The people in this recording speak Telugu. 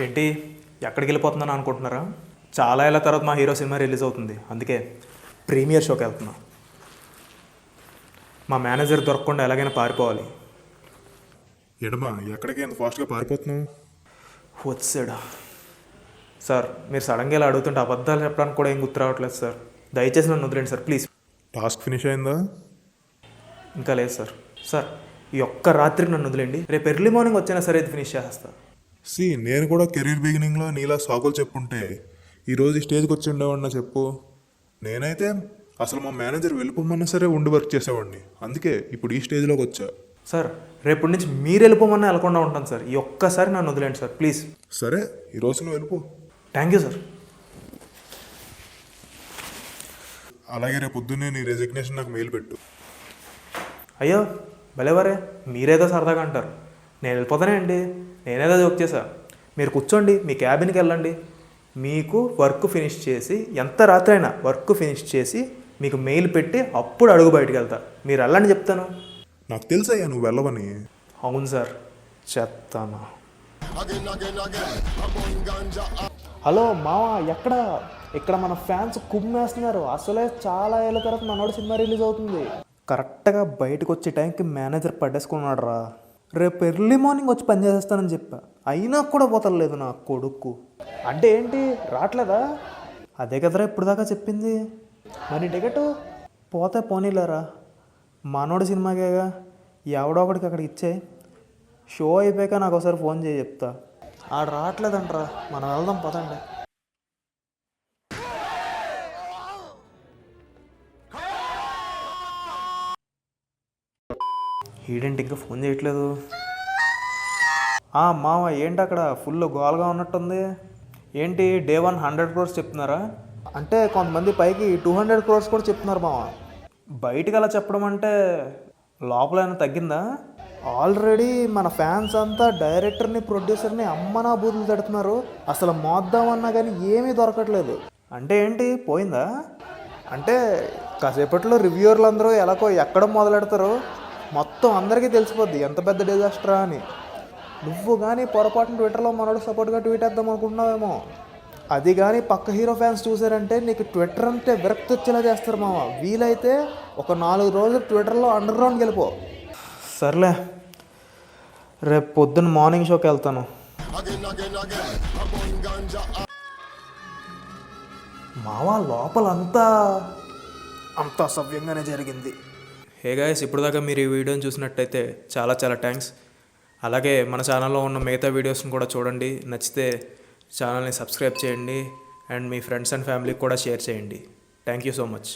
ఏంటి ఎక్కడికి వెళ్ళిపోతున్నాను అనుకుంటున్నారా? చాలా ఏళ్ళ తర్వాత మా హీరో సినిమా రిలీజ్ అవుతుంది, అందుకే ప్రీమియర్ షోకి వెళ్తున్నా. మా మేనేజర్ దొరకకుండా ఎలాగైనా పారిపోవాలి. ఎడమా ఎక్కడికి ఎంత ఫాస్ట్గా పారిపోతున్నావు? వచ్చాడా సార్? మీరు సడన్గా ఇలా అడుగుతుంటే అబద్ధాలు చెప్పడానికి కూడా ఏం గుర్తు రావట్లేదు సార్. దయచేసి నన్ను వదిలేండి సార్, ప్లీజ్. టాస్క్ ఫినిష్ అయిందా? ఇంకా లేదు సార్. సార్ ఈ ఒక్క రాత్రికి నన్ను వదిలేండి, రేపు ఎర్లీ మార్నింగ్ వచ్చినా సరే ఇది ఫినిష్ చేస్తా. నేను కూడా కెరీర్ బిగినింగ్లో నీలా సాకులు చెప్పుంటే ఈరోజు ఈ స్టేజ్కి వచ్చి ఉండేవాడినా చెప్పు. నేనైతే అసలు మా మేనేజర్ వెళ్ళిపోమన్నా సరే ఉండి వర్క్ చేసేవాడిని, అందుకే ఇప్పుడు ఈ స్టేజ్లోకి వచ్చా. సార్ రేపటి నుంచి మీరు వెళ్ళిపోమన్నా వెళ్ళకుండా ఉంటాను సార్. ఈ ఒక్కసారి నన్ను వదిలేండి సార్, ప్లీజ్. సరే ఈరోజు నువ్వు వెళ్ళిపో. Thank you sir. అలాగే రేపు పొద్దున్నే నీ రెసిగ్నేషన్ నాకు మెయిల్ పెట్టు. అయ్యో భలేవారే, మీరేదో సరదాగా అంటారు. నేను వెళ్ళిపోతానే అండి, నేనేదో జోక్ చేశా. మీరు కూర్చోండి, మీ క్యాబిన్కి వెళ్ళండి. మీకు వర్క్ ఫినిష్ చేసి, ఎంత రాత్రి అయినా వర్క్ ఫినిష్ చేసి మీకు మెయిల్ పెట్టి అప్పుడు అడుగు బయటికి వెళ్తా. మీరు వెళ్ళండి చెప్తాను. నాకు తెలుసయ్యా నువ్వు వెళ్ళవని. అవును సార్, చెప్తాను. హలో మావా, ఎక్కడ? ఇక్కడ మన ఫ్యాన్స్ కుమ్మేస్తున్నారు. అసలే చాలా ఏళ్ళ తర్వాత మనోడు సినిమా రిలీజ్ అవుతుంది. కరెక్ట్గా బయటకు వచ్చే టైంకి మేనేజర్ పట్టేసుకున్నాడు రా. రేపు ఎర్లీ మార్నింగ్ వచ్చి పని చేసేస్తానని చెప్పా, అయినా కూడా పోతలేదు నా కొడుకు. అంటే ఏంటి రావట్లేదా? అదే కదరా ఇప్పుడు దాకా చెప్పింది. మరి టికెట్ పోతే పోనీలేరా, మనోడి సినిమాకేగా, ఎవడో ఒకడికి అక్కడికి ఇచ్చే. షో అయిపోయాక నాకు ఒకసారి ఫోన్ చేయి, చెప్తా. ఆడు రావట్లేదంటరా, మనం వెళ్దాం పదండి. ఈడేంటి ఇంకా ఫోన్ చేయట్లేదు? మామ ఏంటి అక్కడ ఫుల్ గోల్గా ఉన్నట్టుంది. ఏంటి డే 1 100 crores చెప్తున్నారా? అంటే కొంతమంది పైకి 200 crores కూడా చెప్తున్నారు మామ. బయటికి అలా చెప్పడం అంటే లోపల ఏమైనా తగ్గిందా? ఆల్రెడీ మన ఫ్యాన్స్ అంతా డైరెక్టర్ని ప్రొడ్యూసర్ని అమ్మనా బూతులు తిడుతున్నారు. అసలు మోద్దామన్నా కానీ ఏమీ దొరకట్లేదు. అంటే ఏంటి పోయిందా? అంటే కాసేపట్లో రివ్యూవర్లు అందరూ ఎలాగో ఎక్కడ మొదలెడతారో మొత్తం అందరికీ తెలిసిపోద్ది ఎంత పెద్ద డిజాస్టరా అని. నువ్వు కానీ పొరపాటున ట్విట్టర్లో మనోడు సపోర్ట్గా ట్వీట్ వేద్దాం అనుకుంటున్నావేమో. అది కానీ పక్క హీరో ఫ్యాన్స్ చూసారంటే నీకు ట్విట్టర్ అంటే విరక్తి వచ్చేలా చేస్తారు మామ. వీలైతే ఒక 4 రోజులు ట్విట్టర్లో అండర్ గ్రౌండ్కి వెళ్ళిపో. సర్లే, రేపు పొద్దున్న మార్నింగ్ షోకి వెళ్తాను. మావా లోపలంతా అంతా సవ్యంగానే జరిగింది. హే గాయ్స్, ఇప్పుడు దాకా మీరు ఈ వీడియోని చూసినట్టయితే చాలా చాలా థ్యాంక్స్. అలాగే మన ఛానల్లో ఉన్న మిగతా వీడియోస్ని కూడా చూడండి. నచ్చితే ఛానల్ని సబ్స్క్రైబ్ చేయండి అండ్ మీ ఫ్రెండ్స్ అండ్ ఫ్యామిలీకి కూడా షేర్ చేయండి. Thank you so much.